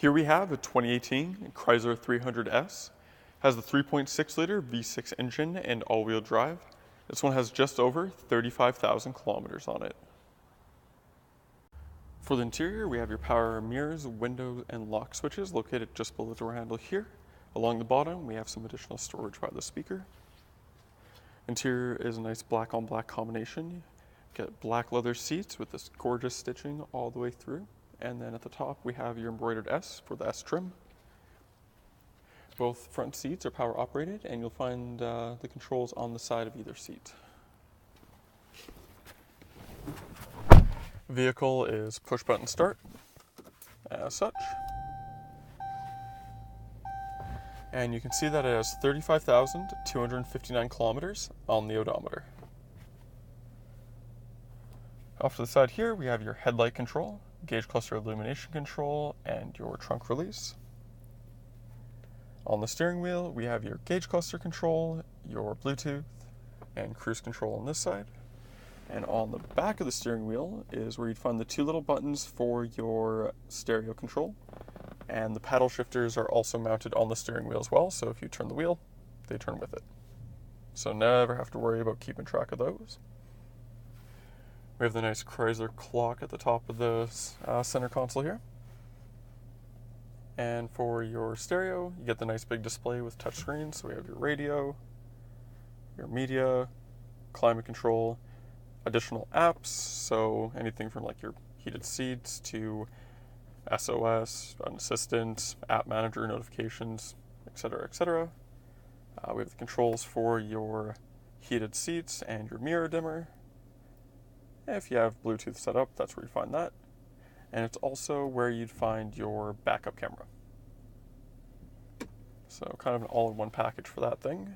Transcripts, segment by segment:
Here we have a 2018 Chrysler 300S. Has the 3.6 liter V6 engine and all-wheel drive. This one has just over 35,000 kilometers on it. For the interior, we have your power mirrors, windows, and lock switches located just below the door handle here. Along the bottom, we have some additional storage by the speaker. Interior is a nice black on black combination. Get black leather seats with this gorgeous stitching all the way through. And then at the top, we have your embroidered S for the S trim. Both front seats are power operated, and you'll find the controls on the side of either seat. Vehicle is push button start, as such. And you can see that it has 35,259 kilometers on the odometer. Off to the side here, we have your headlight control, gauge cluster illumination control, and your trunk release. On the steering wheel, we have your gauge cluster control, your Bluetooth, and cruise control on this side. And on the back of the steering wheel is where you'd find the two little buttons for your stereo control. And the paddle shifters are also mounted on the steering wheel as well, so if you turn the wheel, they turn with it. So never have to worry about keeping track of those. We have the nice Chrysler clock at the top of the center console here. And for your stereo, you get the nice big display with touchscreen. So we have your radio, your media, climate control, additional apps. So anything from like your heated seats to SOS, an assistant, app manager, notifications, etc., etc. We have the controls for your heated seats and your mirror dimmer. If you have Bluetooth set up, that's where you find that. And it's also where you'd find your backup camera. So kind of an all-in-one package for that thing.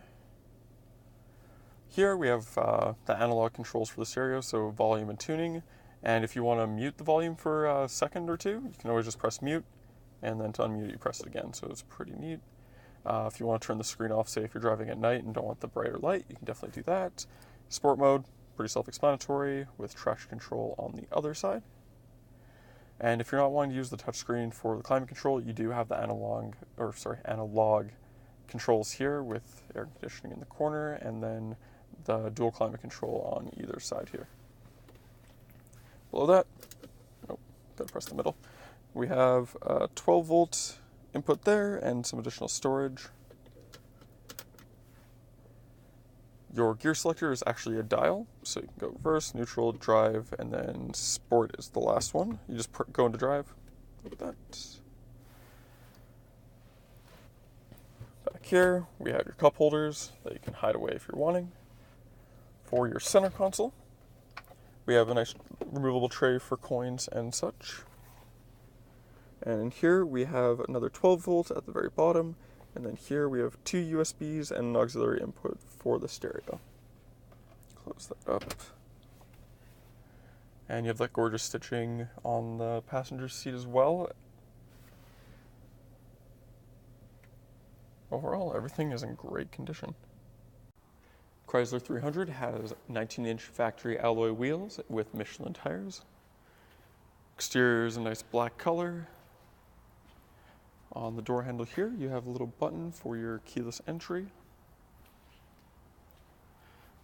Here we have the analog controls for the stereo, so volume and tuning. And if you want to mute the volume for a second or two, you can always just press mute, and then to unmute you press it again, so it's pretty neat. If you want to turn the screen off, say if you're driving at night and don't want the brighter light, you can definitely do that. Sport mode, pretty self-explanatory, with traction control on the other side. And if you're not wanting to use the touchscreen for the climate control, you do have the analog controls here with air conditioning in the corner, and then the dual climate control on either side here. Below that, gotta press the middle, we have a 12-volt input there and some additional storage. Your gear selector is actually a dial, so you can go reverse, neutral, drive, and then sport is the last one. You just go into drive. Look at that. Back here, we have your cup holders that you can hide away if you're wanting. For your center console, we have a nice removable tray for coins and such. And in here, we have another 12 volt at the very bottom. And then here we have two USBs and an auxiliary input for the stereo. Close that up. And you have that gorgeous stitching on the passenger seat as well. Overall, everything is in great condition. Chrysler 300 has 19-inch factory alloy wheels with Michelin tires. Exterior is a nice black color. On the door handle here, you have a little button for your keyless entry.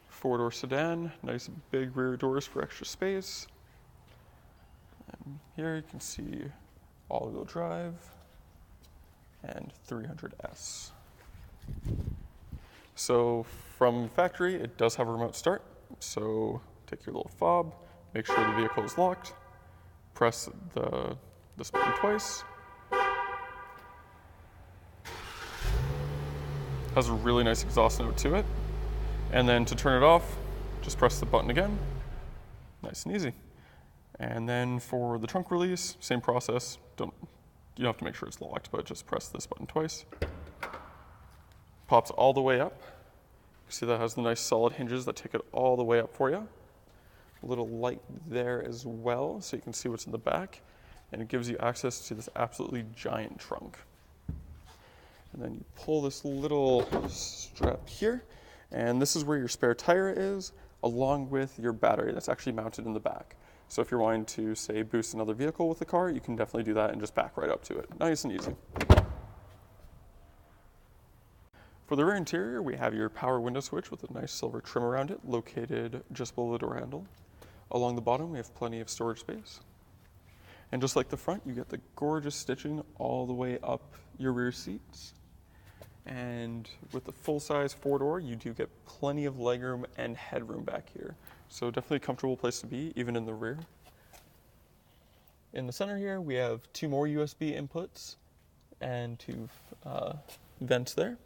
Four-door sedan, nice big rear doors for extra space. And here you can see all-wheel drive and 300S. So from factory, it does have a remote start. So take your little fob, make sure the vehicle is locked, press this button twice. Has a really nice exhaust note to it. And then to turn it off, just press the button again. Nice and easy. And then for the trunk release, same process. You don't have to make sure it's locked, but just press this button twice. Pops all the way up. You see that has the nice solid hinges that take it all the way up for you. A little light there as well, so you can see what's in the back. And it gives you access to this absolutely giant trunk. And then you pull this little strap here, and this is where your spare tire is, along with your battery that's actually mounted in the back. So if you're wanting to, say, boost another vehicle with the car, you can definitely do that and just back right up to it. Nice and easy. For the rear interior, we have your power window switch with a nice silver trim around it, located just below the door handle. Along the bottom, we have plenty of storage space. And just like the front, you get the gorgeous stitching all the way up your rear seats. And with the full-size four-door, you do get plenty of legroom and headroom back here. So definitely a comfortable place to be, even in the rear. In the center here, we have 2 more USB inputs and 2 vents there.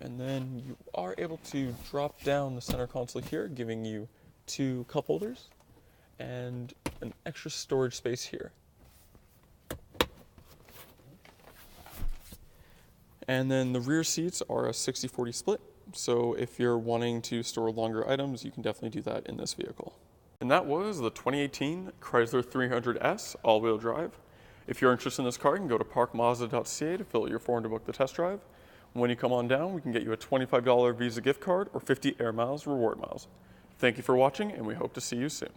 And then you are able to drop down the center console here, giving you 2 cup holders and an extra storage space here. And then the rear seats are a 60-40 split. So if you're wanting to store longer items, you can definitely do that in this vehicle. And that was the 2018 Chrysler 300S all-wheel drive. If you're interested in this car, you can go to parkmazda.ca to fill out your form to book the test drive. When you come on down, we can get you a $25 Visa gift card or 50 Air Miles reward miles. Thank you for watching, and we hope to see you soon.